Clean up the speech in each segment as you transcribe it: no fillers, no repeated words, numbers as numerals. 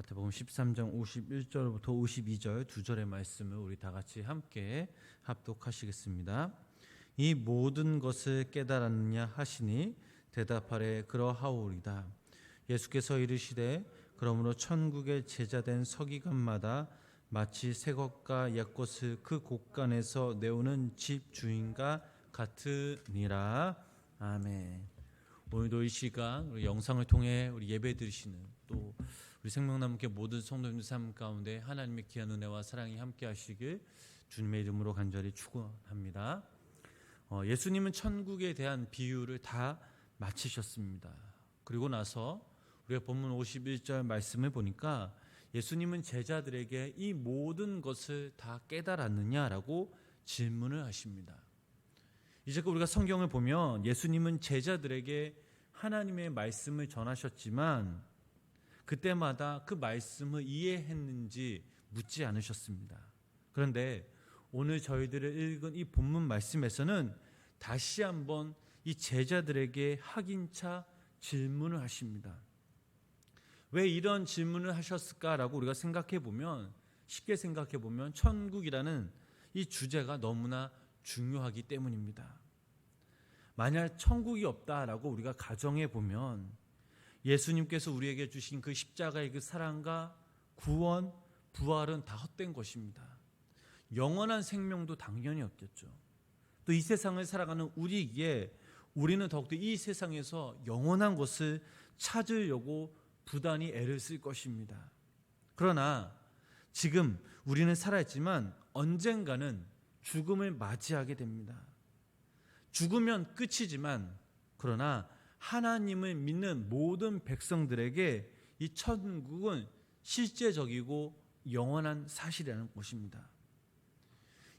마태복음 13장 51절부터 52절 두 절의 말씀을 우리 다 같이 함께 합독하시겠습니다. 이 모든 것을 깨달았느냐 하시니 대답하되 그러하오리다. 예수께서 이르시되 그러므로 천국의 제자된 서기관마다 마치 새 것과 옛 것을 그 곳간에서 내오는 집 주인과 같으니라. 아멘. 오늘도 이 시간 우리 영상을 통해 우리 예배 드리시는 또 우리 생명나무교회 모든 성도님들 삶 가운데 하나님의 귀한 은혜와 사랑이 함께 하시길 주님의 이름으로 간절히 축원합니다. 예수님은 천국에 대한 비유를 다 마치셨습니다. 그리고 나서 우리가 본문 51절 말씀을 보니까 예수님은 제자들에게 이 모든 것을 다 깨달았느냐라고 질문을 하십니다. 이제껏 우리가 성경을 보면 예수님은 제자들에게 하나님의 말씀을 전하셨지만 그때마다 그 말씀을 이해했는지 묻지 않으셨습니다. 그런데 오늘 저희들을 읽은 이 본문 말씀에서는 다시 한번 이 제자들에게 확인차 질문을 하십니다. 왜 이런 질문을 하셨을까라고 우리가 쉽게 생각해 보면 천국이라는 이 주제가 너무나 중요하기 때문입니다. 만약 천국이 없다라고 우리가 가정해 보면 예수님께서 우리에게 주신 그 십자가의 그 사랑과 구원, 부활은 다 헛된 것입니다. 영원한 생명도 당연히 없겠죠. 또 이 세상을 살아가는 우리에게 우리는 더욱더 이 세상에서 영원한 것을 찾으려고 부단히 애를 쓸 것입니다. 그러나 지금 우리는 살아있지만 언젠가는 죽음을 맞이하게 됩니다. 죽으면 끝이지만 그러나 하나님을 믿는 모든 백성들에게 이 천국은 실제적이고 영원한 사실이라는 것입니다.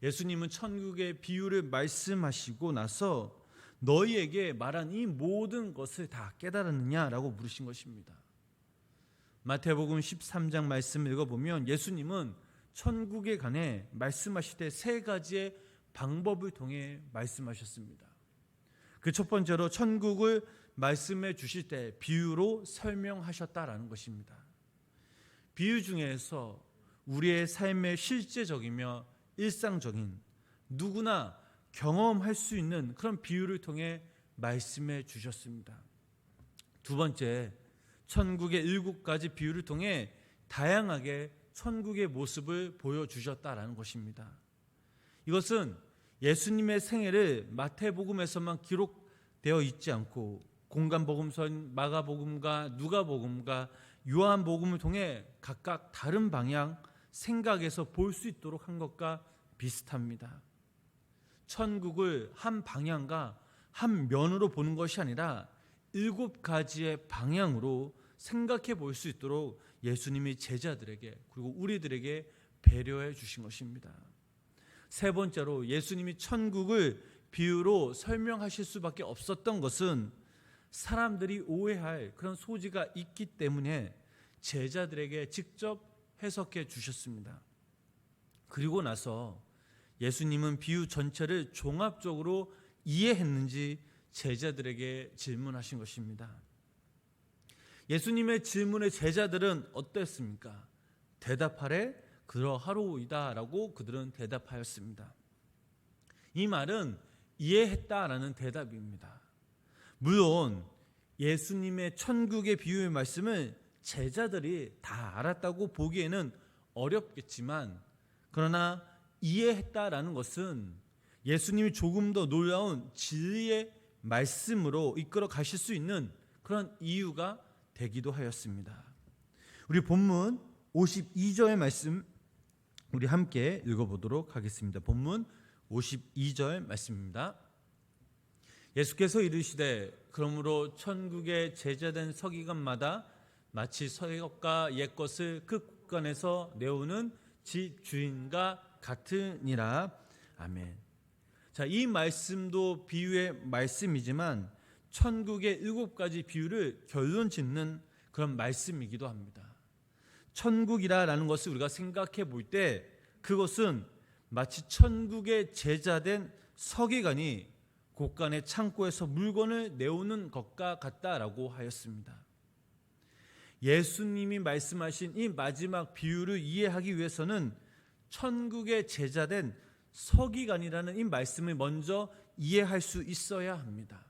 예수님은 천국의 비유를 말씀하시고 나서 너희에게 말한 이 모든 것을 다 깨달았느냐라고 물으신 것입니다. 마태복음 13장 말씀을 읽어보면 예수님은 천국에 관해 말씀하실 때 세 가지의 방법을 통해 말씀하셨습니다. 그 첫 번째로 천국을 말씀해 주실 때 비유로 설명하셨다라는 것입니다. 비유 중에서 우리의 삶의 실제적이며 일상적인 누구나 경험할 수 있는 그런 비유를 통해 말씀해 주셨습니다. 두 번째, 천국의 7가지 비유를 통해 다양하게 천국의 모습을 보여주셨다라는 것입니다. 이것은 예수님의 생애를 마태복음에서만 기록되어 있지 않고 공간복음서, 마가복음과 누가복음과 요한복음을 통해 각각 다른 방향, 생각에서 볼 수 있도록 한 것과 비슷합니다. 천국을 한 방향과 한 면으로 보는 것이 아니라 7가지의 방향으로 생각해 볼 수 있도록 예수님이 제자들에게 그리고 우리들에게 배려해 주신 것입니다. 세 번째로 예수님이 천국을 비유로 설명하실 수밖에 없었던 것은 사람들이 오해할 그런 소지가 있기 때문에 제자들에게 직접 해석해 주셨습니다. 그리고 나서 예수님은 비유 전체를 종합적으로 이해했는지 제자들에게 질문하신 것입니다. 예수님의 질문에 제자들은 어땠습니까? 대답하래 그러하로이다 라고 그들은 대답하였습니다. 이 말은 이해했다라는 대답입니다. 물론 예수님의 천국의 비유의 말씀을 제자들이 다 알았다고 보기에는 어렵겠지만 그러나 이해했다라는 것은 예수님이 조금 더 놀라운 진리의 말씀으로 이끌어 가실 수 있는 그런 이유가 되기도 하였습니다. 우리 본문 52절의 말씀 우리 함께 읽어보도록 하겠습니다. 본문 52절 말씀입니다. 예수께서 이르시되 그러므로 천국의 제자된 서기관마다 마치 새 것과 옛 것을 그 곳간에서 내오는 집 주인과 같으니라. 아멘. 자, 이 말씀도 비유의 말씀이지만 천국의 7가지 비유를 결론 짓는 그런 말씀이기도 합니다. 천국이라는 것을 우리가 생각해 볼 때 그것은 마치 천국의 제자된 서기관이 곳간의 창고에서 물건을 내오는 것과 같다라고 하였습니다. 예수님이 말씀하신 이 마지막 비유를 이해하기 위해서는 천국의 제자된 서기관이라는 이 말씀을 먼저 이해할 수 있어야 합니다.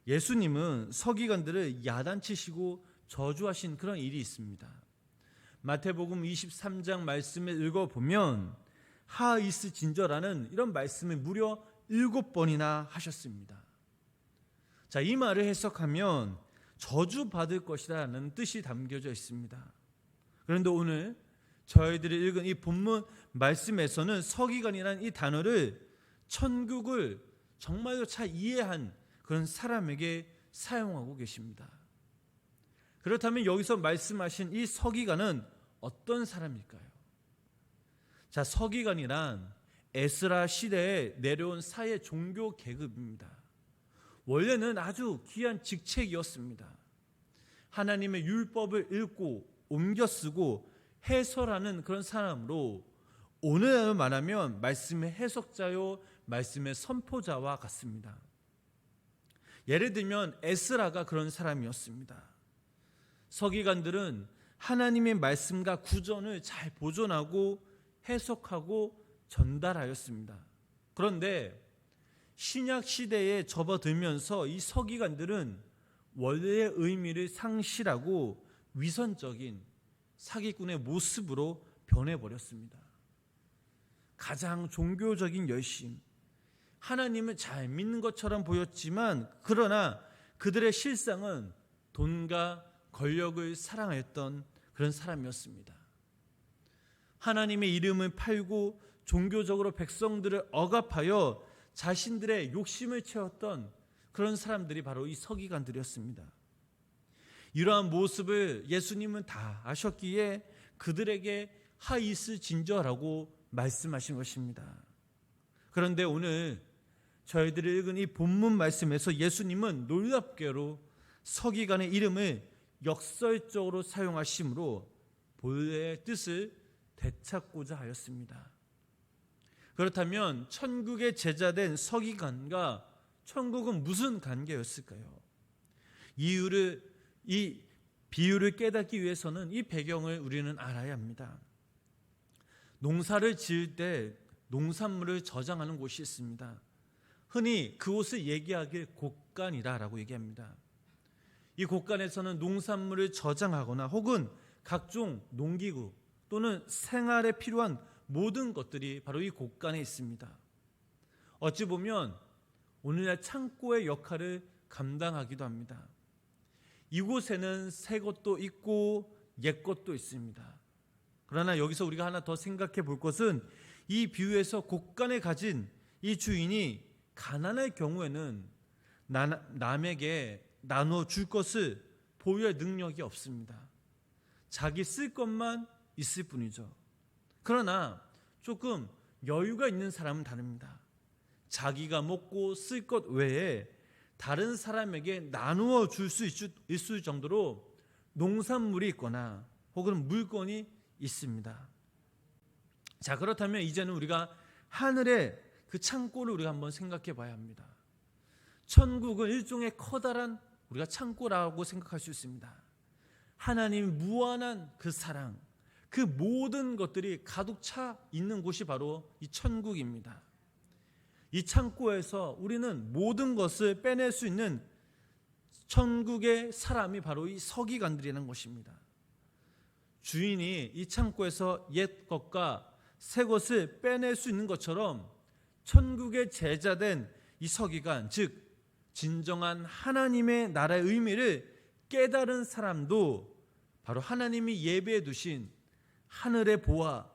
예수님은 서기관들을 야단치시고 저주하신 그런 일이 있습니다. 마태복음 23장 말씀을 읽어보면 하이스 진저라는 이런 말씀을 무려 7번이나 하셨습니다. 자, 이 말을 해석하면 저주받을 것이라는 뜻이 담겨져 있습니다. 그런데 오늘 저희들이 읽은 이 본문 말씀에서는 서기관이라는 이 단어를 천국을 정말로 잘 이해한 그런 사람에게 사용하고 계십니다. 그렇다면 여기서 말씀하신 이 서기관은 어떤 사람일까요? 자, 서기관이란 에스라 시대에 내려온 사회 종교 계급입니다. 원래는 아주 귀한 직책이었습니다. 하나님의 율법을 읽고 옮겨 쓰고 해설하는 그런 사람으로 오늘날로 말하면 말씀의 해석자요 말씀의 선포자와 같습니다. 예를 들면 에스라가 그런 사람이었습니다. 서기관들은 하나님의 말씀과 구전을 잘 보존하고 해석하고 전달하였습니다. 그런데 신약 시대에 접어들면서 이 서기관들은 원래의 의미를 상실하고 위선적인 사기꾼의 모습으로 변해버렸습니다. 가장 종교적인 열심, 하나님을 잘 믿는 것처럼 보였지만 그러나 그들의 실상은 돈과 권력을 사랑했던 그런 사람이었습니다. 하나님의 이름을 팔고 종교적으로 백성들을 억압하여 자신들의 욕심을 채웠던 그런 사람들이 바로 이 서기관들이었습니다. 이러한 모습을 예수님은 다 아셨기에 그들에게 하이스 진저라고 말씀하신 것입니다. 그런데 오늘 저희들이 읽은 이 본문 말씀에서 예수님은 놀랍게도 서기관의 이름을 역설적으로 사용하심으로 본래의 뜻을 되찾고자 하였습니다. 그렇다면 천국의 제자된 서기관과 천국은 무슨 관계였을까요? 이 비유를 깨닫기 위해서는 이 배경을 우리는 알아야 합니다. 농사를 지을 때 농산물을 저장하는 곳이 있습니다. 흔히 그곳을 얘기하길 곡간이라고 얘기합니다. 이 곡간에서는 농산물을 저장하거나 혹은 각종 농기구 또는 생활에 필요한 모든 것들이 바로 이 곡간에 있습니다. 어찌 보면 오늘날 창고의 역할을 감당하기도 합니다. 이곳에는 새 것도 있고 옛 것도 있습니다. 그러나 여기서 우리가 하나 더 생각해 볼 것은 이 비유에서 곡간에 가진 이 주인이 가난할 경우에는 남에게 나누어 줄 것을 보유할 능력이 없습니다. 자기 쓸 것만 있을 뿐이죠. 그러나 조금 여유가 있는 사람은 다릅니다. 자기가 먹고 쓸 것 외에 다른 사람에게 나누어 줄 수 있을 정도로 농산물이 있거나 혹은 물건이 있습니다. 자, 그렇다면 이제는 우리가 하늘의 그 창고를 우리가 한번 생각해 봐야 합니다. 천국은 일종의 커다란 우리가 창고라고 생각할 수 있습니다. 하나님 무한한 그 사랑, 그 모든 것들이 가득 차 있는 곳이 바로 이 천국입니다. 이 창고에서 우리는 모든 것을 빼낼 수 있는 천국의 사람이 바로 이 서기관들이라는 것입니다. 주인이 이 창고에서 옛 것과 새 것을 빼낼 수 있는 것처럼 천국의 제자된 이 서기관, 즉 진정한 하나님의 나라의 의미를 깨달은 사람도 바로 하나님이 예배해 두신 하늘의 보화,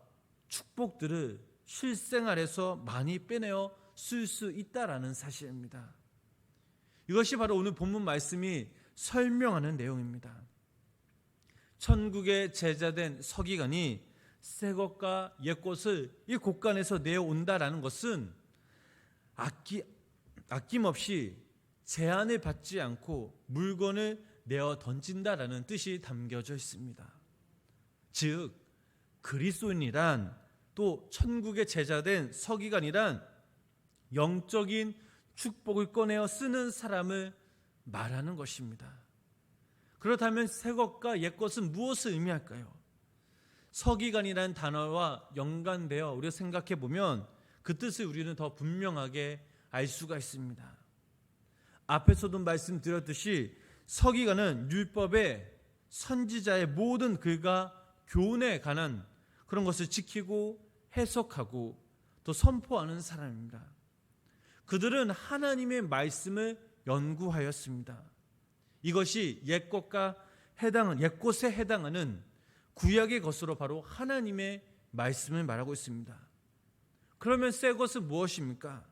축복들을 실생활에서 많이 빼내어 쓸 수 있다라는 사실입니다. 이것이 바로 오늘 본문 말씀이 설명하는 내용입니다. 천국의 제자된 서기관이 새 것과 옛 것을 이 곡간에서 내어온다라는 것은 아낌없이 제한을 받지 않고 물건을 내어 던진다라는 뜻이 담겨져 있습니다. 즉 그리스도인이란 또 천국의 제자된 서기관이란 영적인 축복을 꺼내어 쓰는 사람을 말하는 것입니다. 그렇다면 새 것과 옛 것은 무엇을 의미할까요? 서기관이라는 단어와 연관되어 우리가 생각해 보면 그 뜻을 우리는 더 분명하게 알 수가 있습니다. 앞에서도 말씀드렸듯이 서기관은 율법의 선지자의 모든 글과 교훈에 관한 그런 것을 지키고 해석하고 또 선포하는 사람입니다. 그들은 하나님의 말씀을 연구하였습니다. 이것이 옛 것에 해당하는 구약의 것으로 바로 하나님의 말씀을 말하고 있습니다. 그러면 새 것은 무엇입니까?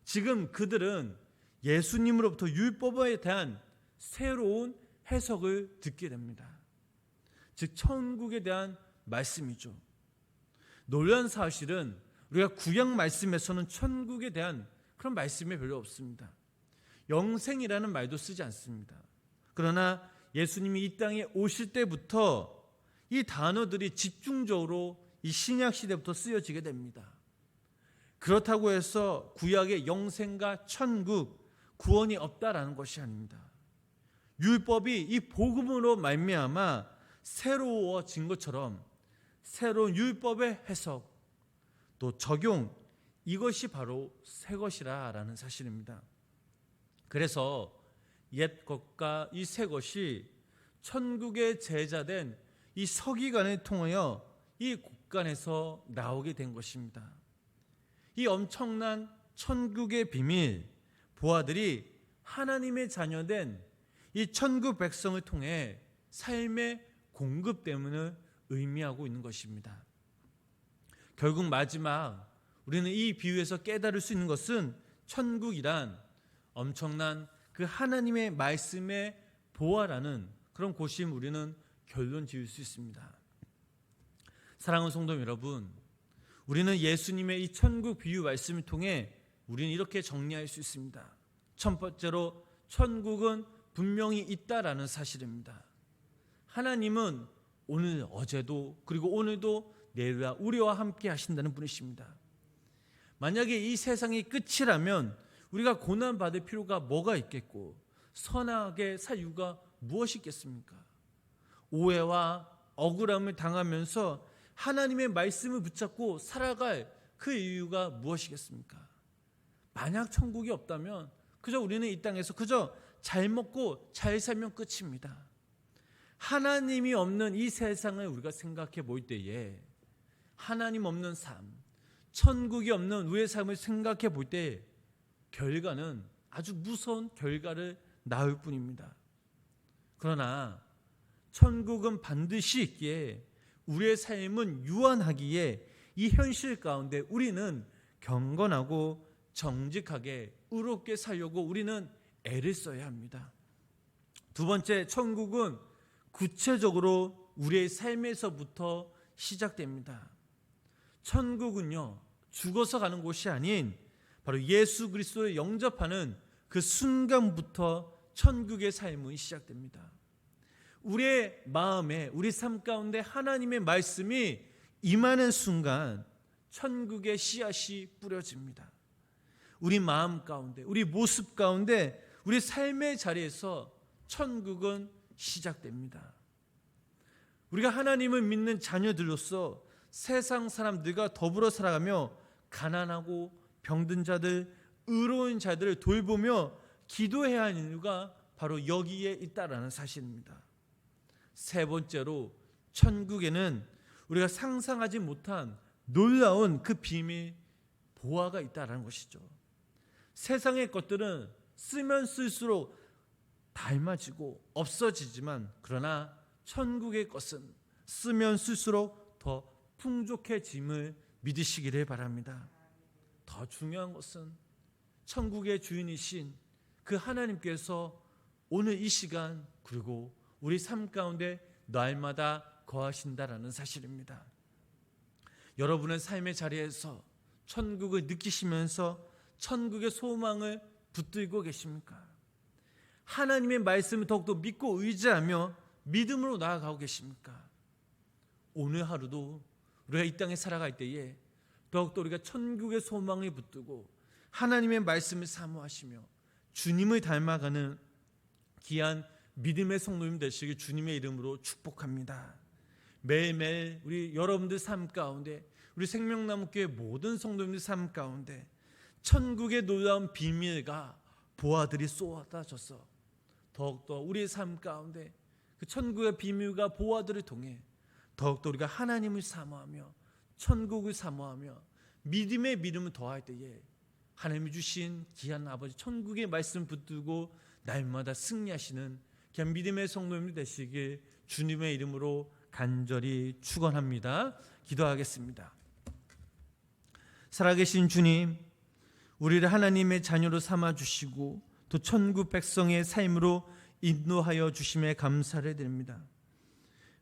지금 그들은 예수님으로부터 율법에 대한 새로운 해석을 듣게 됩니다. 즉 천국에 대한 말씀이죠. 놀라운 사실은 우리가 구약 말씀에서는 천국에 대한 그런 말씀이 별로 없습니다. 영생이라는 말도 쓰지 않습니다. 그러나 예수님이 이 땅에 오실 때부터 이 단어들이 집중적으로 이 신약 시대부터 쓰여지게 됩니다. 그렇다고 해서 구약의 영생과 천국, 구원이 없다라는 것이 아닙니다. 율법이 이 복음으로 말미암아 새로워진 것처럼 새로운 율법의 해석 또 적용, 이것이 바로 새 것이라는 사실입니다. 그래서 옛 것과 이 새 것이 천국의 제자된 이 서기관을 통하여 이 곳간에서 나오게 된 것입니다. 이 엄청난 천국의 비밀, 보아들이 하나님의 자녀된 이 천국 백성을 통해 삶의 공급됨을 의미하고 있는 것입니다. 결국 마지막 우리는 이 비유에서 깨달을 수 있는 것은 천국이란 엄청난 그 하나님의 말씀의 보아라는 그런 곳임 우리는 결론 지을 수 있습니다. 사랑하는 성도 여러분, 우리는 예수님의 이 천국 비유 말씀을 통해 우리는 이렇게 정리할 수 있습니다. 첫 번째로 천국은 분명히 있다라는 사실입니다. 하나님은 오늘 어제도 그리고 오늘도 내일과 우리와 함께 하신다는 분이십니다. 만약에 이 세상이 끝이라면 우리가 고난받을 필요가 뭐가 있겠고 선하게 살 이유가 무엇이 있겠습니까? 오해와 억울함을 당하면서 하나님의 말씀을 붙잡고 살아갈 그 이유가 무엇이겠습니까? 만약 천국이 없다면 그저 우리는 이 땅에서 그저 잘 먹고 잘 살면 끝입니다. 하나님이 없는 이 세상을 우리가 생각해 볼 때에 하나님 없는 삶, 천국이 없는 우리의 삶을 생각해 볼 때 결과는 아주 무서운 결과를 낳을 뿐입니다. 그러나 천국은 반드시 있기에 우리의 삶은 유한하기에 이 현실 가운데 우리는 경건하고 정직하게 의롭게 살려고 우리는 애를 써야 합니다. 두 번째, 천국은 구체적으로 우리의 삶에서부터 시작됩니다. 천국은요, 죽어서 가는 곳이 아닌 바로 예수 그리스도를 영접하는 그 순간부터 천국의 삶은 시작됩니다. 우리의 마음에, 우리 삶 가운데 하나님의 말씀이 임하는 순간 천국의 씨앗이 뿌려집니다. 우리 마음 가운데, 우리 모습 가운데, 우리 삶의 자리에서 천국은 시작됩니다. 우리가 하나님을 믿는 자녀들로서 세상 사람들과 더불어 살아가며 가난하고 병든 자들, 의로운 자들을 돌보며 기도해야 하는 이유가 바로 여기에 있다라는 사실입니다. 세 번째로 천국에는 우리가 상상하지 못한 놀라운 그 비밀, 보화가 있다라는 것이죠. 세상의 것들은 쓰면 쓸수록 닮아지고 없어지지만 그러나 천국의 것은 쓰면 쓸수록 더 풍족해짐을 믿으시기를 바랍니다. 더 중요한 것은 천국의 주인이신 그 하나님께서 오늘 이 시간 그리고 우리 삶 가운데 날마다 거하신다라는 사실입니다. 여러분의 삶의 자리에서 천국을 느끼시면서 천국의 소망을 붙들고 계십니까? 하나님의 말씀을 더욱더 믿고 의지하며 믿음으로 나아가고 계십니까? 오늘 하루도 우리가 이 땅에 살아갈 때에 더욱더 우리가 천국의 소망을 붙들고 하나님의 말씀을 사모하시며 주님을 닮아가는 귀한 믿음의 성도님 되시길 주님의 이름으로 축복합니다. 매일매일 우리 여러분들 삶 가운데, 우리 생명나무교회 모든 성도님들 삶 가운데 천국의 놀라운 비밀과 보화들이 쏟아져서 더욱더 우리의 삶 가운데 그 천국의 비밀과 보화들을 통해 더욱더 우리가 하나님을 사모하며 천국을 사모하며 믿음의 믿음을 더할 때에 하나님이 주신 귀한 아버지 천국의 말씀 붙들고 날마다 승리하시는 귀한 믿음의 성도님 되시길 주님의 이름으로 간절히 축원합니다. 기도하겠습니다. 살아계신 주님, 우리를 하나님의 자녀로 삼아주시고 또 천국 백성의 삶으로 인도하여 주심에 감사를 드립니다.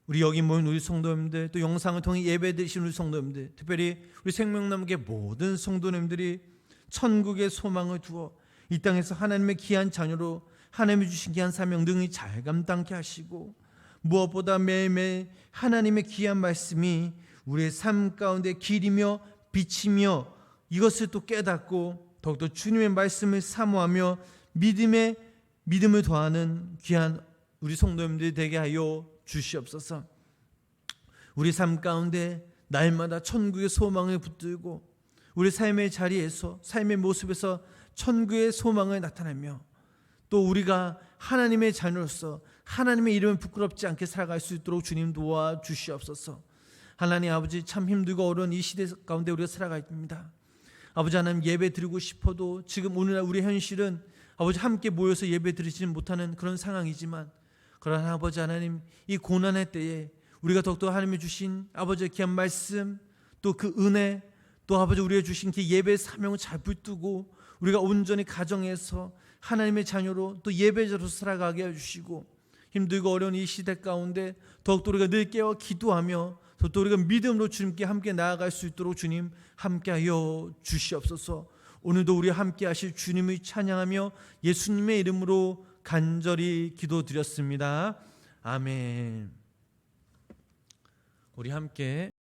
우리 여기 모인 우리 성도님들, 또 영상을 통해 예배드리신 우리 성도님들, 특별히 우리 생명나무의 모든 성도님들이 천국의 소망을 두어 이 땅에서 하나님의 귀한 자녀로 하나님이 주신 귀한 사명 능히 잘 감당케 하시고, 무엇보다 매일매일 하나님의 귀한 말씀이 우리의 삶 가운데 길이며 빛이며 이것을 또 깨닫고 더욱더 주님의 말씀을 사모하며 믿음을 더하는 귀한 우리 성도님들이 되게 하여 주시옵소서. 우리 삶 가운데 날마다 천국의 소망을 붙들고 우리 삶의 자리에서, 삶의 모습에서 천국의 소망을 나타내며 또 우리가 하나님의 자녀로서 하나님의 이름을 부끄럽지 않게 살아갈 수 있도록 주님 도와주시옵소서. 하나님 아버지, 참 힘들고 어려운 이 시대 가운데 우리가 살아갑니다. 아버지 하나님, 예배 드리고 싶어도 지금 오늘날 우리 현실은 아버지 함께 모여서 예배 드리지 못하는 그런 상황이지만, 그러나 아버지 하나님, 이 고난의 때에 우리가 더욱더 하나님이 주신 아버지의 귀한 말씀, 또 그 은혜, 또 아버지 우리가 주신 그 예배의 사명을 잘 붙들고 우리가 온전히 가정에서 하나님의 자녀로 또 예배자로 살아가게 해주시고, 힘들고 어려운 이 시대 가운데 더욱더 우리가 늘 깨어 기도하며 또 우리가 믿음으로 주님께 함께 나아갈 수 있도록 주님 함께하여 주시옵소서. 오늘도 우리 함께 하실 주님을 찬양하며 예수님의 이름으로 간절히 기도드렸습니다. 아멘. 우리 함께